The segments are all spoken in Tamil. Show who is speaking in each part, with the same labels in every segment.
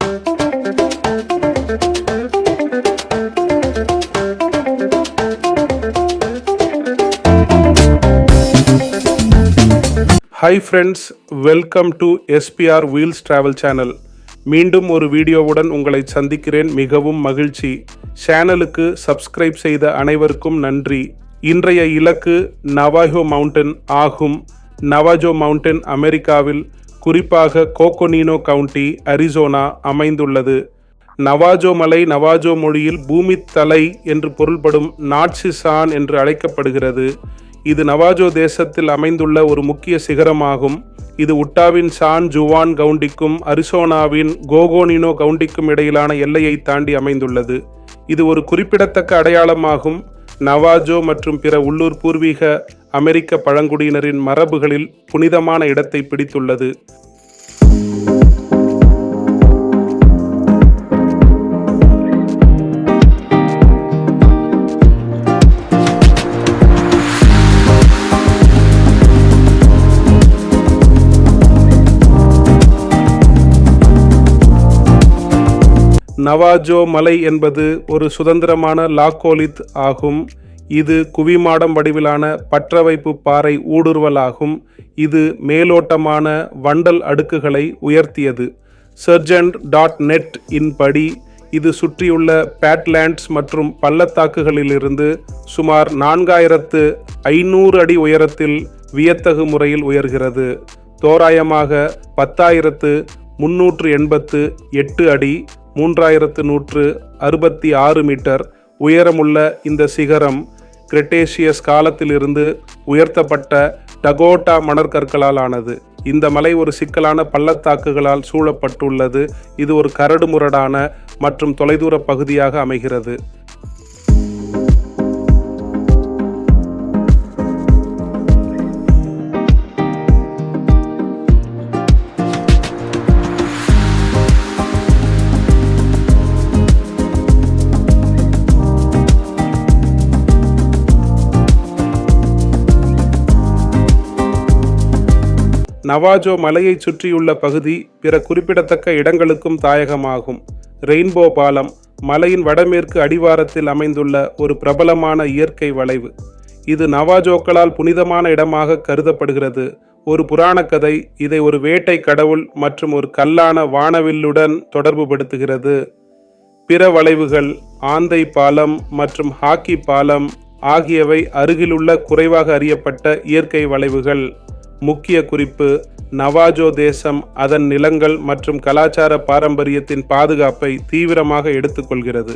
Speaker 1: Hi friends, welcome to SPR wheels travel channel. மீண்டும் ஒரு வீடியோவுடன் உங்களை சந்திக்கிறேன். மிகவும் மகிழ்ச்சி. சேனலுக்கு சப்ஸ்கிரைப் செய்த அனைவருக்கும் நன்றி. இன்றைய இலக்கு நவாஜோ மவுண்டன் ஆகும். நவாஜோ மவுண்டன் அமெரிக்காவில், குறிப்பாக கோகோனினோ கவுண்டி, அரிசோனா அமைந்துள்ளது. நவாஜோ மலை நவாஜோ மொழியில் பூமி தலை என்று பொருள்படும் நாட்சிசான் என்று அழைக்கப்படுகிறது. இது நவாஜோ தேசத்தில் அமைந்துள்ள ஒரு முக்கிய சிகரமாகும். இது உட்டாவின் சான் ஜுவான் கவுண்டிக்கும் அரிசோனாவின் கோகோனினோ கவுண்டிக்கும் இடையிலான எல்லையை தாண்டி அமைந்துள்ளது. இது ஒரு குறிப்பிடத்தக்க அடையாளமாகும். நவாஜோ மற்றும் பிற உள்ளூர் பூர்வீக அமெரிக்க பழங்குடியினரின் மரபுகளில் புனிதமான இடத்தை பிடித்துள்ளது. நவாஜோ மலை என்பது ஒரு சுதந்திரமான லாக்கோலித் ஆகும். இது குவிமாடம் வடிவிலான பற்றவைப்பு பாறை ஊடுருவலாகும். இது மேலோட்டமான வண்டல் அடுக்குகளை உயர்த்தியது. Sergeant.net இன் படி இது சுற்றியுள்ள பேட்லேண்ட்ஸ் மற்றும் பள்ளத்தாக்குகளிலிருந்து சுமார் 4500 அடி உயரத்தில் வியத்தகு முறையில் உயர்கிறது. தோராயமாக 10,388 அடி 3166 மீட்டர் உயரமுள்ள இந்த சிகரம் கிரெட்டேசியஸ் காலத்திலிருந்து உயர்த்தப்பட்ட டகோட்டா மணற்கற்களால் ஆனது. இந்த மலை ஒரு சிக்கலான பள்ளத்தாக்குகளால் சூழப்பட்டுள்ளது. இது ஒரு கரடுமுரடான மற்றும் தொலைதூர பகுதியாக அமைகிறது. நவாஜோ மலையை சுற்றியுள்ள பகுதி பிற குறிப்பிடத்தக்க இடங்களுக்கும் தாயகமாகும். ரெயின்போ பாலம் மலையின் வடமேற்கு அடிவாரத்தில் அமைந்துள்ள ஒரு பிரபலமான இயற்கை வளைவு. இது நவாஜோக்களால் புனிதமான இடமாக கருதப்படுகிறது. ஒரு புராண கதை இதை ஒரு வேட்டை கடவுள் மற்றும் ஒரு கல்லான வானவில்லுடன் தொடர்புபடுத்துகிறது. பிற வளைவுகள் ஆந்தை பாலம் மற்றும் ஹாக்கி பாலம் ஆகியவை அருகிலுள்ள குறைவாக அறியப்பட்ட இயற்கை வளைவுகள். முக்கிய குறிப்பு: நவாஜோ தேசம் அதன் நிலங்கள் மற்றும் கலாச்சார பாரம்பரியத்தின் பாதுகாப்பை தீவிரமாக எடுத்துக்கொள்கிறது.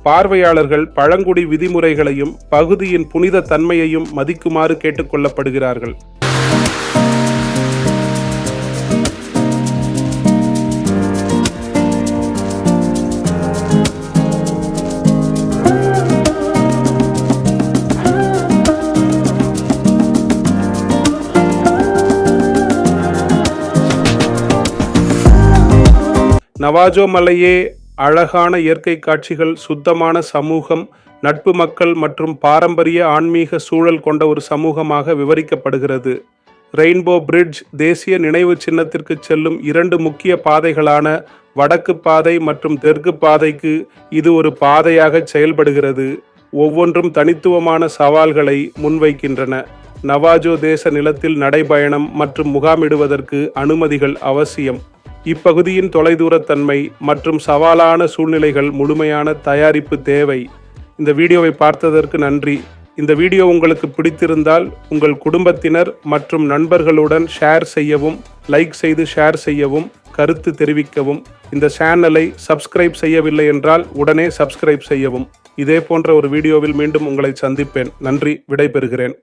Speaker 1: பார்வையாளர்கள் பழங்குடி விதிமுறைகளையும் பகுதியின் புனித தன்மையையும் மதிக்குமாறு கேட்டுக்கொள்ளப்படுகிறார்கள். நவாஜோ மலையே அழகான இயற்கை காட்சிகள், சுத்தமான சமூகம், நட்பு மக்கள் மற்றும் பாரம்பரிய ஆன்மீக சூழல் கொண்ட ஒரு சமூகமாக விவரிக்கப்படுகிறது. ரெயின்போ பிரிட்ஜ் தேசிய நினைவு சின்னத்திற்கு செல்லும் 2 முக்கிய பாதைகளான வடக்கு பாதை மற்றும் தெற்கு பாதைக்கு இது ஒரு பாதையாக செயல்படுகிறது. ஒவ்வொன்றும் தனித்துவமான சவால்களை முன்வைக்கின்றன. நவாஜோ தேச நிலத்தில் நடைபயணம் மற்றும் முகாமிடுவதற்கு அனுமதிகள் அவசியம். இப்பகுதியின் தொலைதூரத்தன்மை மற்றும் சவாலான சூழ்நிலைகள் முழுமையான தயாரிப்பு தேவை. இந்த வீடியோவை பார்த்ததற்கு நன்றி. இந்த வீடியோ உங்களுக்கு பிடித்திருந்தால் உங்கள் குடும்பத்தினர் மற்றும் நண்பர்களுடன் ஷேர் செய்யவும், லைக் செய்து ஷேர் செய்யவும், கருத்து தெரிவிக்கவும். இந்த சேனலை சப்ஸ்கிரைப் செய்யவில்லை என்றால் உடனே சப்ஸ்கிரைப் செய்யவும். இதே போன்ற ஒரு வீடியோவில் மீண்டும் உங்களை சந்திப்பேன். நன்றி. விடைபெறுகிறேன்.